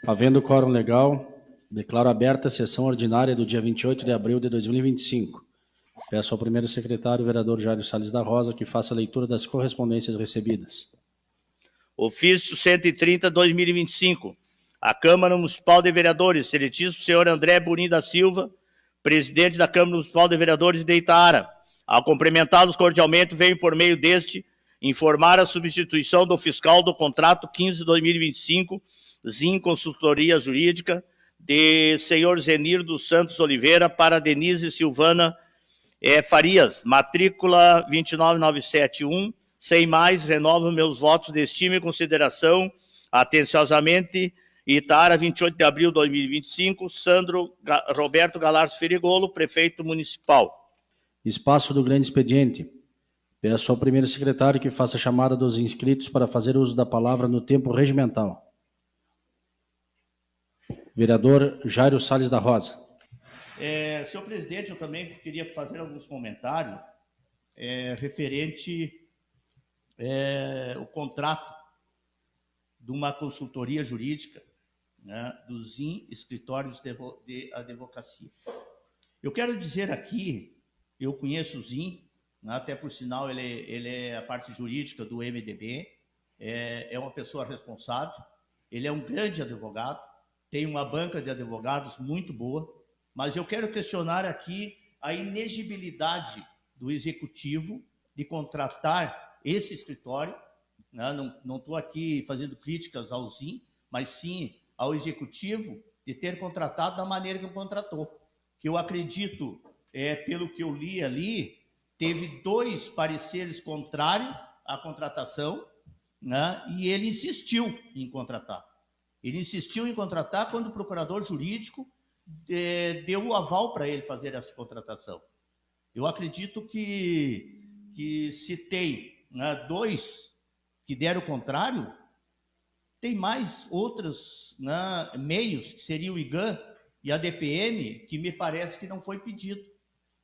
Havendo quórum legal, declaro aberta a sessão ordinária do dia 28 de abril de 2025. Peço ao primeiro secretário, o vereador Jairo Salles da Rosa, que faça a leitura das correspondências recebidas. Ofício 130/2025. A Câmara Municipal de Vereadores, excelentíssimo senhor André Burim da Silva, presidente da Câmara Municipal de Vereadores de Itaara. Ao cumprimentá-los cordialmente, venho por meio deste informar a substituição do fiscal do contrato 15/2025, ZIM Consultoria Jurídica, de senhor Zenir dos Santos Oliveira para Denise Silvana Farias, matrícula 29971. Sem mais, renovo meus votos de estima e consideração. Atenciosamente, Itaara, 28 de abril de 2025, Sandro Roberto Galarzo Ferigolo, prefeito municipal. Espaço do grande expediente. Peço ao primeiro secretário que faça a chamada dos inscritos para fazer uso da palavra no tempo regimental. Vereador Jairo Salles da Rosa. Senhor presidente, eu também queria fazer alguns comentários referente ao contrato de uma consultoria jurídica, né, do ZIM Escritórios de Advocacia. Eu quero dizer aqui, eu conheço o ZIM, né, até por sinal ele é a parte jurídica do MDB, é uma pessoa responsável, ele é um grande advogado, tem uma banca de advogados muito boa, mas eu quero questionar aqui a inegibilidade do executivo de contratar esse escritório, né? Não estou aqui fazendo críticas ao ZIM, mas sim ao executivo de ter contratado da maneira que contratou. Que eu acredito, pelo que eu li ali, teve 2 pareceres contrários à contratação, né? E ele insistiu em contratar. Ele insistiu em contratar quando o procurador jurídico deu o aval para ele fazer essa contratação. Eu acredito que se tem, né, 2 que deram o contrário, tem mais outros, né, meios, que seria o IGAN e a DPM, que me parece que não foi pedido,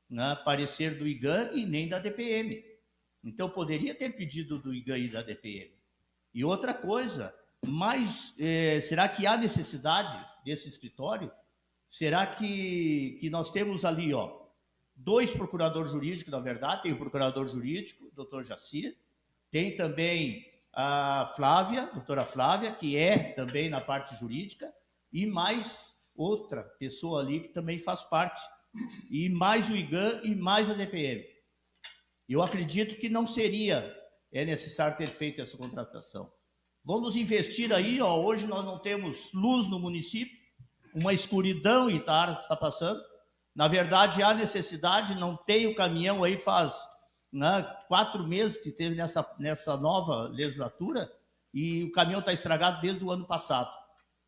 né, parecer do IGAN e nem da DPM. Então, poderia ter pedido do IGAN e da DPM. E outra coisa, mas será que há necessidade desse escritório? Será que nós temos ali, 2 procuradores jurídicos, na verdade, tem o procurador jurídico, o doutor Jacir, tem também a Flávia, doutora Flávia, que é também na parte jurídica, e mais outra pessoa ali que também faz parte, e mais o IGAN e mais a DPM. Eu acredito que não seria necessário ter feito essa contratação. Vamos investir aí, hoje nós não temos luz no município, uma escuridão Itaara está passando. Na verdade, há necessidade, não tem o caminhão aí faz, né, 4 meses que teve nessa nova legislatura e o caminhão está estragado desde o ano passado.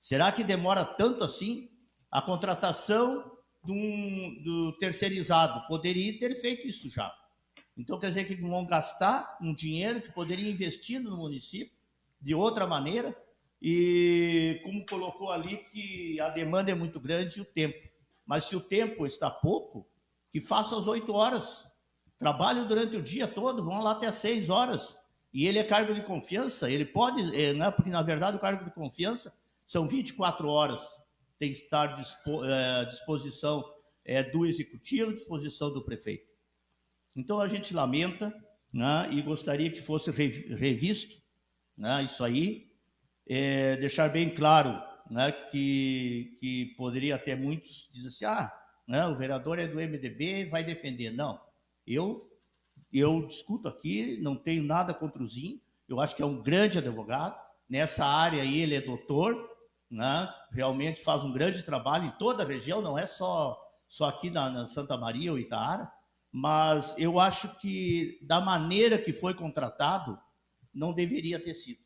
Será que demora tanto assim? A contratação do terceirizado poderia ter feito isso já. Então, quer dizer que vão gastar um dinheiro que poderia investir no município de outra maneira, e como colocou ali que a demanda é muito grande e o tempo. Mas se o tempo está pouco, que faça às 8 horas. Trabalhe durante o dia todo, vão lá até às 6 horas. E ele é cargo de confiança, ele pode, né, porque na verdade o cargo de confiança são 24 horas, tem que estar à disposição do executivo, à disposição do prefeito. Então a gente lamenta, né, e gostaria que fosse revisto, né, isso aí, deixar bem claro, né, que poderia até muitos dizer assim, né, o vereador é do MDB, vai defender. Não, eu discuto aqui, não tenho nada contra o ZIM, eu acho que é um grande advogado, nessa área aí ele é doutor, né, realmente faz um grande trabalho em toda a região, não é só aqui na Santa Maria ou Itaara, mas eu acho que da maneira que foi contratado, não deveria ter sido.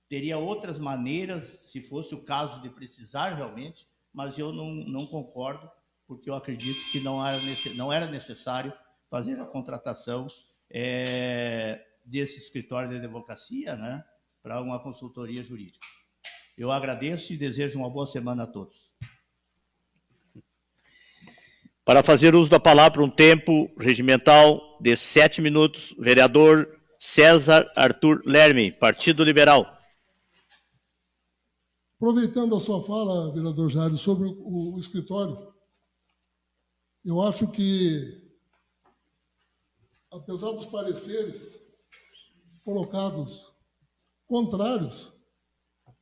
Teria outras maneiras, se fosse o caso de precisar realmente, mas eu não concordo, porque eu acredito que não era necessário fazer a contratação desse escritório de advocacia, né, para uma consultoria jurídica. Eu agradeço e desejo uma boa semana a todos. Para fazer uso da palavra, um tempo regimental de 7 minutos, vereador César Arthur Lerme, Partido Liberal. Aproveitando a sua fala, vereador Jair, sobre o escritório, eu acho que, apesar dos pareceres colocados contrários,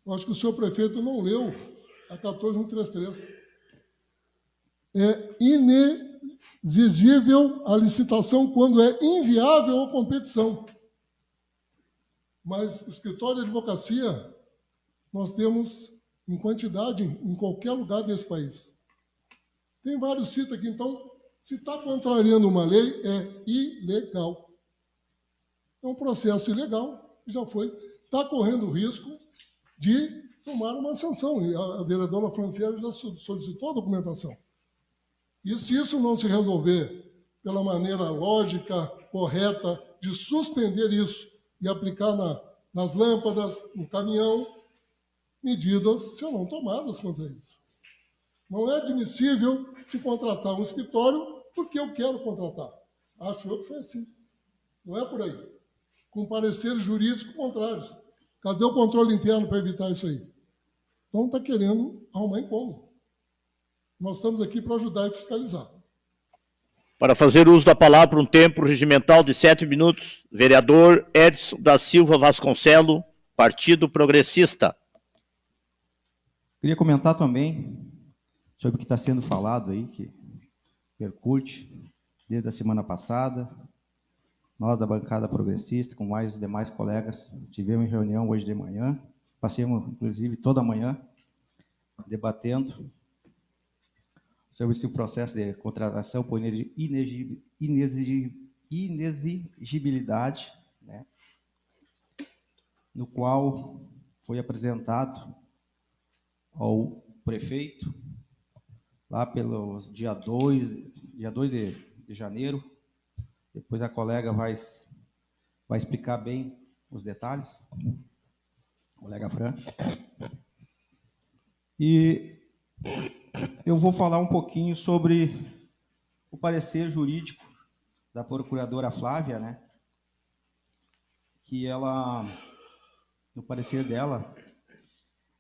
eu acho que o senhor prefeito não leu a 14133. É inexigível a licitação quando é inviável a competição. Mas escritório de advocacia nós temos em quantidade em qualquer lugar desse país. Tem vários sites aqui, então, se está contrariando uma lei, é ilegal. É um processo ilegal, já foi, está correndo o risco de tomar uma sanção. E a vereadora Franciele já solicitou a documentação. E se isso não se resolver pela maneira lógica, correta, de suspender isso e aplicar nas lâmpadas, no caminhão, medidas serão tomadas contra isso. Não é admissível se contratar um escritório porque eu quero contratar. Acho eu que foi assim. Não é por aí. Com pareceres jurídicos contrários. Cadê o controle interno para evitar isso aí? Então está querendo arrumar incômodo. Nós estamos aqui para ajudar e fiscalizar. Para fazer uso da palavra por um tempo regimental de 7 minutos, vereador Edson da Silva Vasconcelo, Partido Progressista. Queria comentar também sobre o que está sendo falado aí, que percute desde a semana passada. Nós, da bancada progressista, com mais os demais colegas, tivemos reunião hoje de manhã, passamos, inclusive, toda a manhã, debatendo sobre esse processo de contratação por inexigibilidade, né, no qual foi apresentado ao prefeito, lá pelos dia 2 de janeiro. Depois a colega vai explicar bem os detalhes, colega Fran. E eu vou falar um pouquinho sobre o parecer jurídico da procuradora Flávia, né? Que ela, no parecer dela,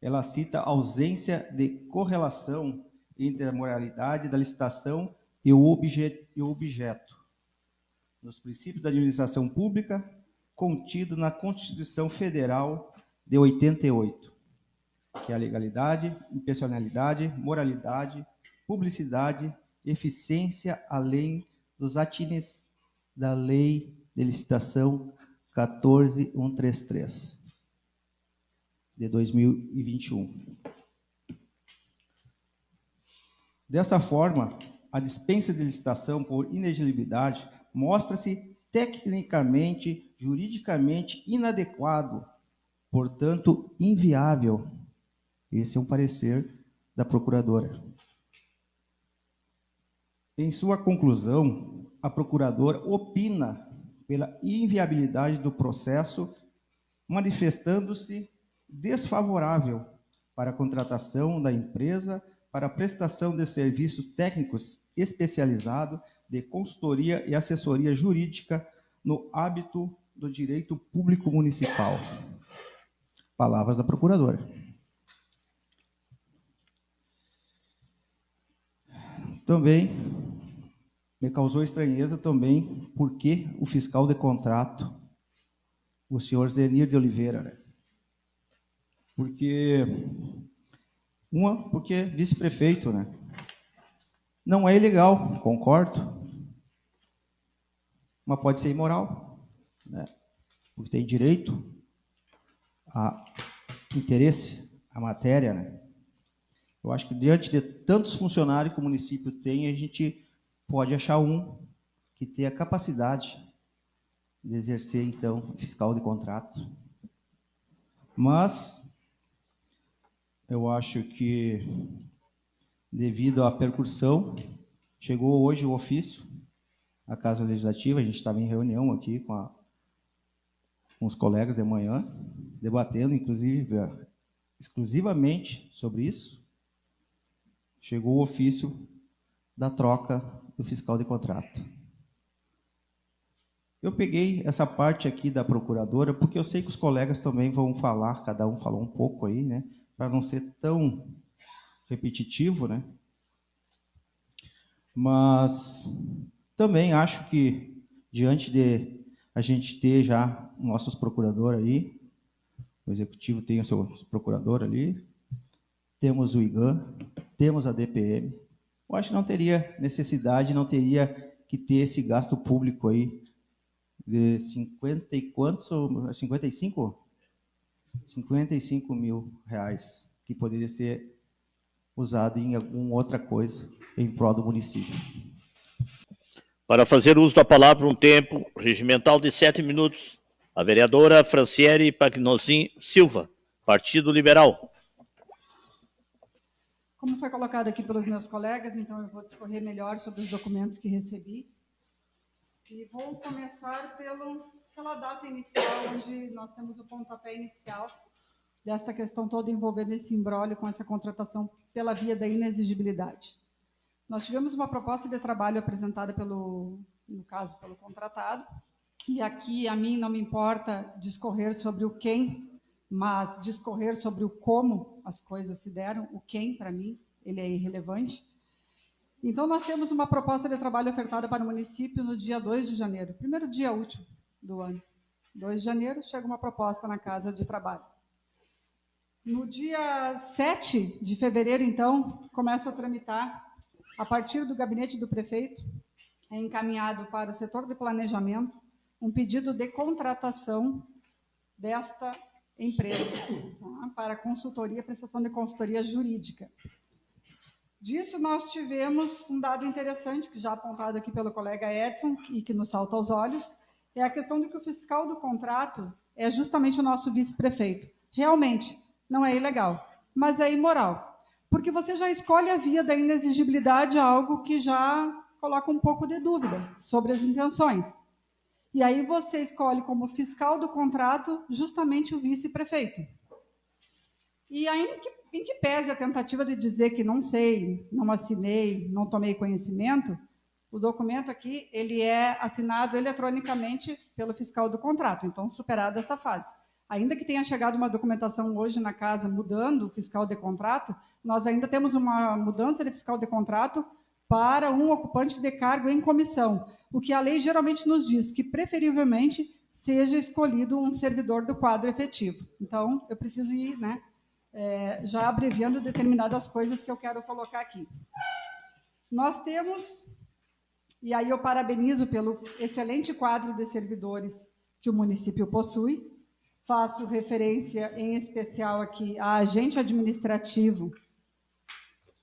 ela cita a ausência de correlação entre a moralidade da licitação e o objeto, nos princípios da administração pública, contido na Constituição Federal de 88, que é a legalidade, imparcialidade, moralidade, publicidade, eficiência, além dos atines da Lei de Licitação 14133, de 2021. Dessa forma, a dispensa de licitação por inexigibilidade mostra-se tecnicamente, juridicamente inadequado, portanto, inviável. Esse é um parecer da procuradora. Em sua conclusão, a procuradora opina pela inviabilidade do processo, manifestando-se desfavorável para a contratação da empresa para a prestação de serviços técnicos especializados de consultoria e assessoria jurídica no âmbito do direito público municipal. Palavras da procuradora. Também me causou estranheza também porque o fiscal de contrato, o senhor Zenir de Oliveira, né? Porque vice-prefeito, né? Não é ilegal, concordo, mas pode ser imoral, né? Porque tem direito a interesse, a matéria, né? Eu acho que diante de tantos funcionários que o município tem, a gente pode achar um que tenha capacidade de exercer, então, fiscal de contrato. Mas eu acho que, devido à percussão, chegou hoje o ofício à Casa Legislativa. A gente estava em reunião aqui com os colegas de manhã, debatendo, inclusive, exclusivamente sobre isso. Chegou o ofício da troca do fiscal de contrato. Eu peguei essa parte aqui da procuradora, porque eu sei que os colegas também vão falar, cada um falou um pouco aí, né? para não ser tão repetitivo, né? Mas também acho que, diante de a gente ter já nossos procuradores aí, o Executivo tem o seu procurador ali, temos o IGAN, temos a DPM, eu acho que não teria necessidade, não teria que ter esse gasto público aí de 50 e quantos? 55? 55 mil reais, que poderia ser usado em alguma outra coisa em prol do município. Para fazer uso da palavra, um tempo regimental de 7 minutos, a vereadora Franciele Pagnosin Silva, Partido Liberal. Como foi colocado aqui pelos meus colegas, então eu vou discorrer melhor sobre os documentos que recebi. E vou começar pela data inicial, onde nós temos o pontapé inicial desta questão toda envolvendo esse imbróglio com essa contratação pela via da inexigibilidade. Nós tivemos uma proposta de trabalho apresentada no caso, pelo contratado, e aqui a mim não me importa discorrer sobre o quem, mas discorrer sobre o como as coisas se deram, o quem, para mim, ele é irrelevante. Então, nós temos uma proposta de trabalho ofertada para o município no dia 2 de janeiro, primeiro dia útil do ano. 2 de janeiro, chega uma proposta na Casa de Trabalho. No dia 7 de fevereiro, então, começa a tramitar, a partir do gabinete do prefeito, é encaminhado para o setor de planejamento um pedido de contratação desta empresa, tá? Para consultoria, prestação de consultoria jurídica. Disso, nós tivemos um dado interessante, que já apontado aqui pelo colega Edson, e que nos salta aos olhos, é a questão de que o fiscal do contrato é justamente o nosso vice-prefeito. Realmente, não é ilegal, mas é imoral, porque você já escolhe a via da inexigibilidade, algo que já coloca um pouco de dúvida sobre as intenções. E aí você escolhe como fiscal do contrato justamente o vice-prefeito. E aí, em que pese a tentativa de dizer que não sei, não assinei, não tomei conhecimento, o documento aqui ele é assinado eletronicamente pelo fiscal do contrato, então superada essa fase. Ainda que tenha chegado uma documentação hoje na casa mudando o fiscal de contrato, nós ainda temos uma mudança de fiscal de contrato para um ocupante de cargo em comissão, o que a lei geralmente nos diz que, preferivelmente, seja escolhido um servidor do quadro efetivo. Então, eu preciso ir, né, já abreviando determinadas coisas que eu quero colocar aqui. Nós temos, e aí eu parabenizo pelo excelente quadro de servidores que o município possui, faço referência em especial aqui a agente administrativo,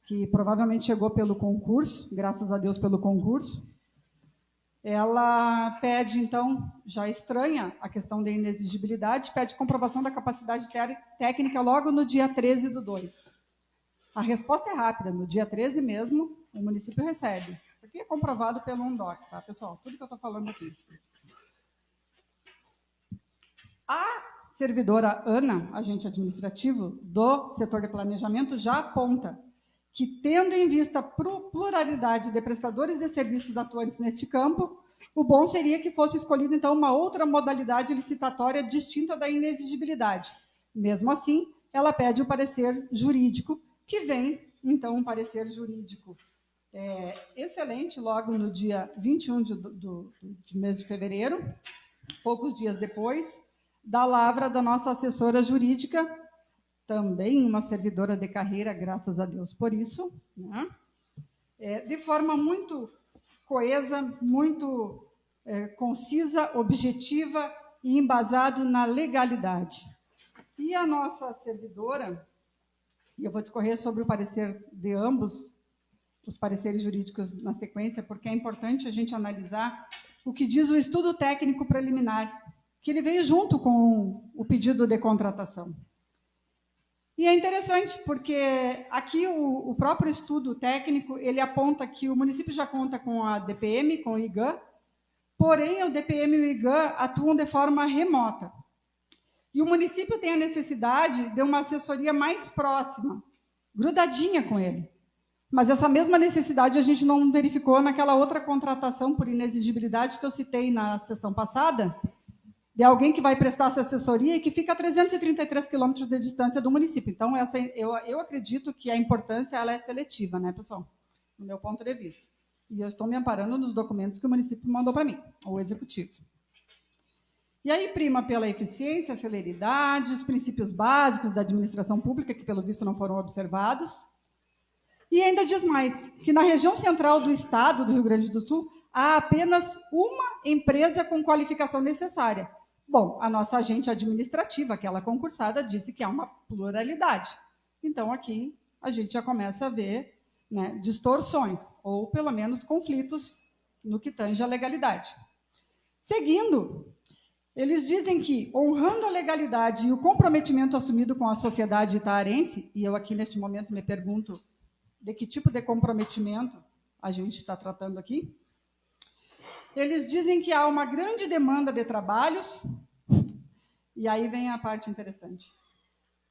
que provavelmente chegou pelo concurso, graças a Deus pelo concurso. Ela pede, então, já estranha a questão da inexigibilidade, pede comprovação da capacidade técnica logo no dia 13/2. A resposta é rápida, no dia 13 mesmo, o município recebe. Isso aqui é comprovado pelo UNDOC, tá, pessoal? Tudo que eu estou falando aqui. A servidora Ana, agente administrativo do setor de planejamento, já aponta que, tendo em vista a pluralidade de prestadores de serviços atuantes neste campo, o bom seria que fosse escolhida, então, uma outra modalidade licitatória distinta da inexigibilidade. Mesmo assim, ela pede o parecer jurídico, que vem, então, um parecer jurídico excelente, logo no dia 21 do mês de fevereiro, poucos dias depois, da lavra da nossa assessora jurídica, também uma servidora de carreira, graças a Deus por isso, né? De forma muito coesa, muito concisa, objetiva e embasado na legalidade. E a nossa servidora, e eu vou discorrer sobre o parecer de ambos, os pareceres jurídicos na sequência, porque é importante a gente analisar o que diz o estudo técnico preliminar, que ele veio junto com o pedido de contratação. E é interessante, porque aqui o próprio estudo técnico, ele aponta que o município já conta com a DPM, com o IGAN, porém o DPM e o IGAN atuam de forma remota. E o município tem a necessidade de uma assessoria mais próxima, grudadinha com ele. Mas essa mesma necessidade a gente não verificou naquela outra contratação por inexigibilidade que eu citei na sessão passada, de alguém que vai prestar essa assessoria e que fica a 333 quilômetros de distância do município. Então, eu acredito que a importância ela é seletiva, né, pessoal? No meu ponto de vista. E eu estou me amparando nos documentos que o município mandou para mim, o executivo. E aí prima pela eficiência, celeridade, os princípios básicos da administração pública, que pelo visto não foram observados. E ainda diz mais, que na região central do estado do Rio Grande do Sul, há apenas uma empresa com qualificação necessária. Bom, a nossa agente administrativa, aquela concursada, disse que há uma pluralidade. Então, aqui, a gente já começa a ver, né, distorções, ou pelo menos conflitos no que tange à legalidade. Seguindo, eles dizem que, honrando a legalidade e o comprometimento assumido com a sociedade itaarense, e eu aqui neste momento me pergunto de que tipo de comprometimento a gente está tratando aqui, eles dizem que há uma grande demanda de trabalhos, e aí vem a parte interessante,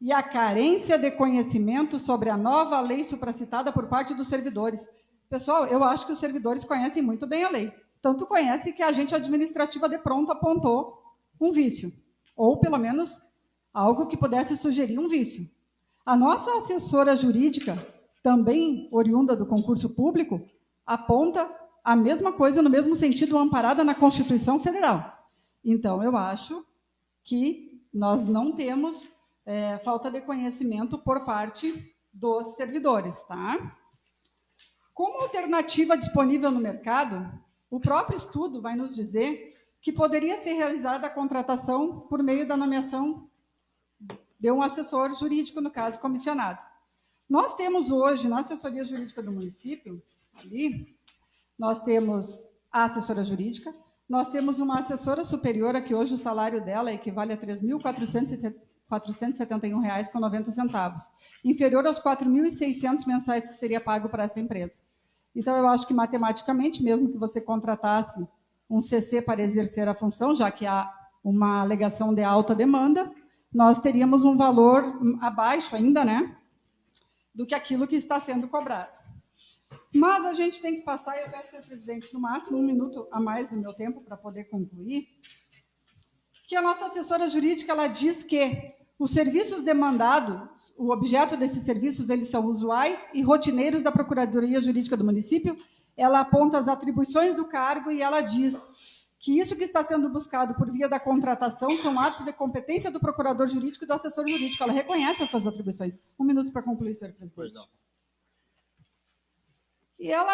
e a carência de conhecimento sobre a nova lei supracitada por parte dos servidores. Pessoal, eu acho que os servidores conhecem muito bem a lei. Tanto conhecem que a agente administrativa de pronto apontou um vício, ou pelo menos algo que pudesse sugerir um vício. A nossa assessora jurídica, também oriunda do concurso público, aponta a mesma coisa no mesmo sentido, amparada na Constituição Federal. Então, eu acho que nós não temos falta de conhecimento por parte dos servidores, tá? Como alternativa disponível no mercado, o próprio estudo vai nos dizer que poderia ser realizada a contratação por meio da nomeação de um assessor jurídico, no caso, comissionado. Nós temos hoje, na assessoria jurídica do município, ali, nós temos a assessora jurídica, nós temos uma assessora superiora, que hoje o salário dela equivale a R$ 3.471,90, inferior aos R$ 4.600 mensais que seria pago para essa empresa. Então, eu acho que, matematicamente, mesmo que você contratasse um CC para exercer a função, já que há uma alegação de alta demanda, nós teríamos um valor abaixo ainda, né, do que aquilo que está sendo cobrado. Mas a gente tem que passar, e eu peço, senhor presidente, no máximo 1 minuto a mais do meu tempo para poder concluir, que a nossa assessora jurídica ela diz que os serviços demandados, o objeto desses serviços, eles são usuais e rotineiros da Procuradoria Jurídica do município. Ela aponta as atribuições do cargo e ela diz que isso que está sendo buscado por via da contratação são atos de competência do procurador jurídico e do assessor jurídico. Ela reconhece as suas atribuições. 1 minuto para concluir, senhor presidente. E ela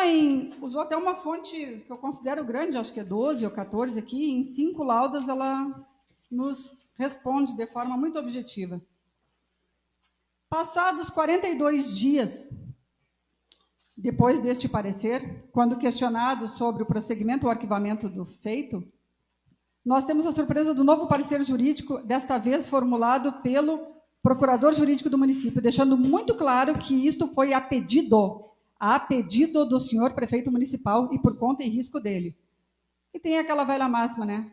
usou até uma fonte que eu considero grande, acho que é 12 ou 14 aqui, em 5 laudas ela nos responde de forma muito objetiva. Passados 42 dias depois deste parecer, quando questionado sobre o prosseguimento ou arquivamento do feito, nós temos a surpresa do novo parecer jurídico, desta vez formulado pelo procurador jurídico do município, deixando muito claro que isto foi a pedido do senhor prefeito municipal e por conta e risco dele. E tem aquela velha máxima, né?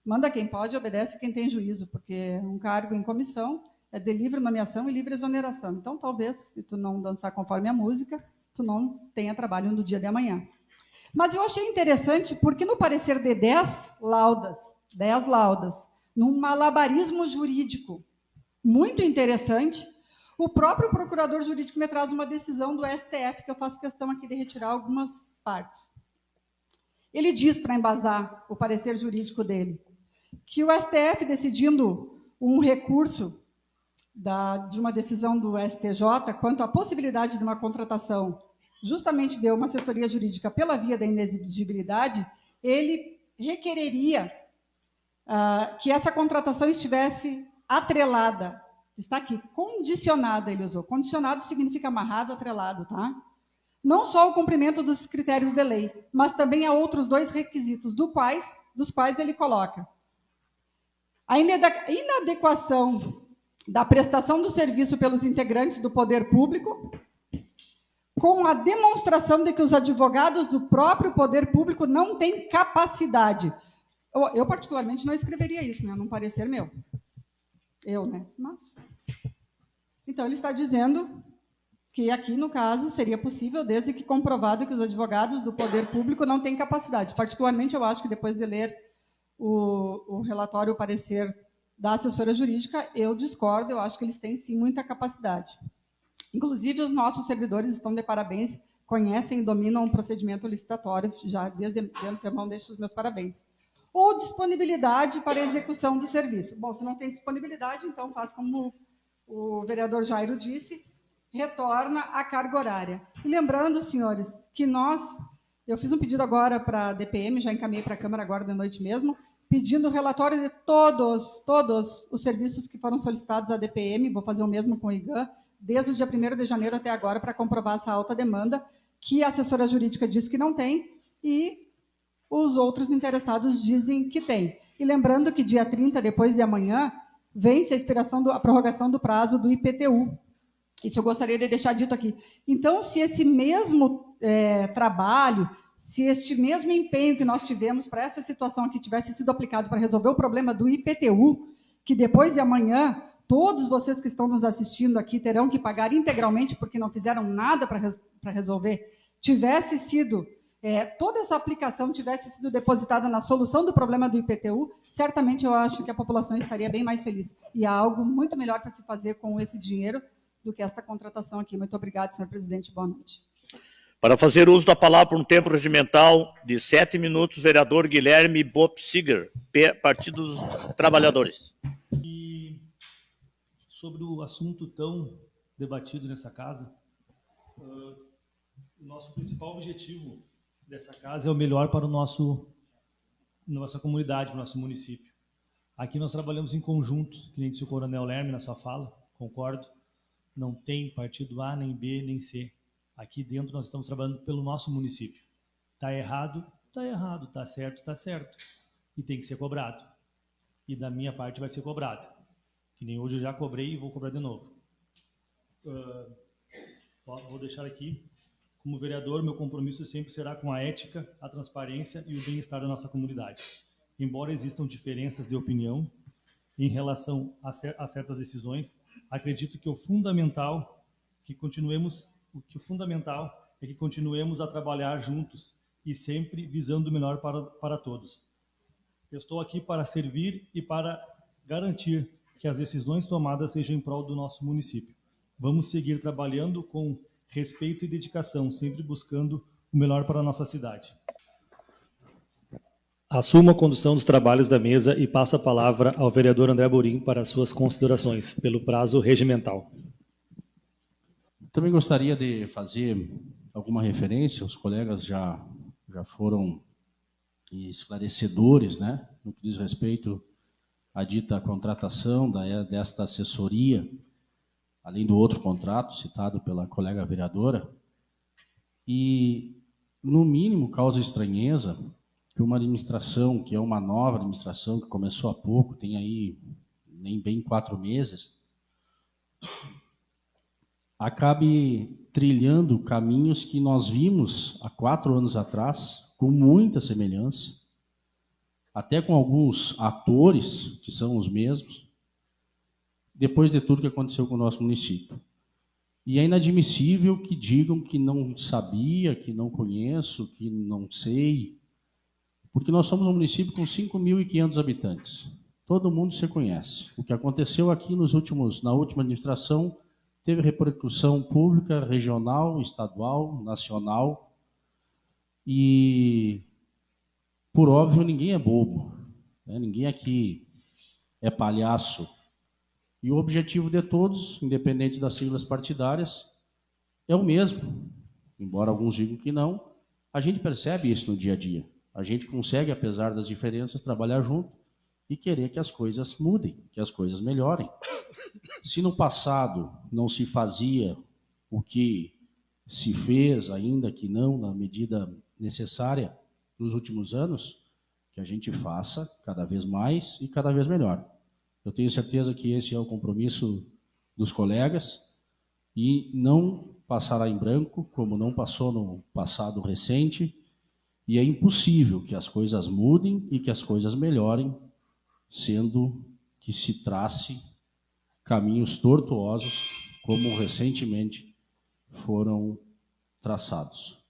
Manda quem pode, obedece quem tem juízo, porque um cargo em comissão é de livre nomeação e livre exoneração. Então, talvez, se tu não dançar conforme a música, tu não tenha trabalho no dia de amanhã. Mas eu achei interessante, porque no parecer de 10 laudas, num malabarismo jurídico muito interessante, o próprio procurador jurídico me traz uma decisão do STF, que eu faço questão aqui de retirar algumas partes. Ele diz, para embasar o parecer jurídico dele, que o STF, decidindo um recurso de uma decisão do STJ quanto à possibilidade de uma contratação justamente de uma assessoria jurídica pela via da inexigibilidade, ele requereria que essa contratação estivesse atrelada, está aqui, condicionada, ele usou. Condicionado significa amarrado, atrelado, tá? Não só o cumprimento dos critérios de lei, mas também a outros 2 requisitos, dos quais ele coloca a inadequação da prestação do serviço pelos integrantes do poder público, com a demonstração de que os advogados do próprio poder público não têm capacidade. Eu particularmente, não escreveria isso, né, num parecer meu. Né? Mas... Então, ele está dizendo que aqui, no caso, seria possível, desde que comprovado que os advogados do poder público não têm capacidade. Particularmente, eu acho que depois de ler o relatório, o parecer da assessora jurídica, eu discordo, eu acho que eles têm, sim, muita capacidade. Inclusive, os nossos servidores estão de parabéns, conhecem e dominam o procedimento licitatório, já desde de antemão deixo os meus parabéns. Ou disponibilidade para execução do serviço. Bom, se não tem disponibilidade, então faz como o vereador Jairo disse, retorna à carga horária. E lembrando, senhores, que eu fiz um pedido agora para a DPM, já encaminhei para a Câmara agora de noite mesmo, pedindo o relatório de todos os serviços que foram solicitados à DPM, vou fazer o mesmo com o IGAN, desde o dia 1º de janeiro até agora, para comprovar essa alta demanda, que a assessora jurídica diz que não tem, e os outros interessados dizem que tem. E lembrando que dia 30, depois de amanhã, vence a prorrogação do prazo do IPTU. Isso eu gostaria de deixar dito aqui. Então, se esse mesmo trabalho, se este mesmo empenho que nós tivemos para essa situação aqui tivesse sido aplicado para resolver o problema do IPTU, que depois de amanhã, todos vocês que estão nos assistindo aqui terão que pagar integralmente porque não fizeram nada para resolver, tivesse sido, toda essa aplicação tivesse sido depositada na solução do problema do IPTU, certamente eu acho que a população estaria bem mais feliz. E há algo muito melhor para se fazer com esse dinheiro do que esta contratação aqui. Muito obrigado, senhor presidente. Boa noite. Para fazer uso da palavra por um tempo regimental de 7 minutos, vereador Guilherme Bopsiger, Partido dos Trabalhadores. E sobre o assunto tão debatido nessa casa, o nosso principal objetivo dessa casa é o melhor para nossa comunidade, para o nosso município. Aqui nós trabalhamos em conjunto, que nem disse o Coronel Lerme na sua fala, concordo, não tem partido A, nem B, nem C. Aqui dentro nós estamos trabalhando pelo nosso município. Está errado, está certo, e tem que ser cobrado. E da minha parte vai ser cobrado. Que nem hoje eu já cobrei e vou cobrar de novo. Vou deixar aqui, como vereador, meu compromisso sempre será com a ética, a transparência e o bem-estar da nossa comunidade. Embora existam diferenças de opinião em relação a certas decisões, acredito que o fundamental é que continuemos a trabalhar juntos e sempre visando o melhor para todos. Eu estou aqui para servir e para garantir que as decisões tomadas sejam em prol do nosso município. Vamos seguir trabalhando com respeito e dedicação, sempre buscando o melhor para a nossa cidade. Assumo a condução dos trabalhos da mesa e passo a palavra ao vereador André Borim para suas considerações, pelo prazo regimental. Também gostaria de fazer alguma referência, os colegas já foram esclarecedores, né, no que diz respeito à dita contratação desta assessoria, além do outro contrato citado pela colega vereadora, e, no mínimo, causa estranheza que uma administração, que é uma nova administração, que começou há pouco, tem aí nem bem 4 meses, acabe trilhando caminhos que nós vimos há 4 anos atrás, com muita semelhança, até com alguns atores, que são os mesmos, depois de tudo que aconteceu com o nosso município. E é inadmissível que digam que não sabia, que não conheço, que não sei, porque nós somos um município com 5.500 habitantes. Todo mundo se conhece. O que aconteceu aqui na última administração teve repercussão pública, regional, estadual, nacional, e, por óbvio, ninguém é bobo, né? Ninguém aqui é palhaço. E o objetivo de todos, independente das siglas partidárias, é o mesmo. Embora alguns digam que não, a gente percebe isso no dia a dia. A gente consegue, apesar das diferenças, trabalhar junto e querer que as coisas mudem, que as coisas melhorem. Se no passado não se fazia o que se fez, ainda que não na medida necessária nos últimos anos, que a gente faça cada vez mais e cada vez melhor. Eu tenho certeza que esse é o compromisso dos colegas e não passará em branco, como não passou no passado recente, e é impossível que as coisas mudem e que as coisas melhorem, sendo que se trace caminhos tortuosos, como recentemente foram traçados.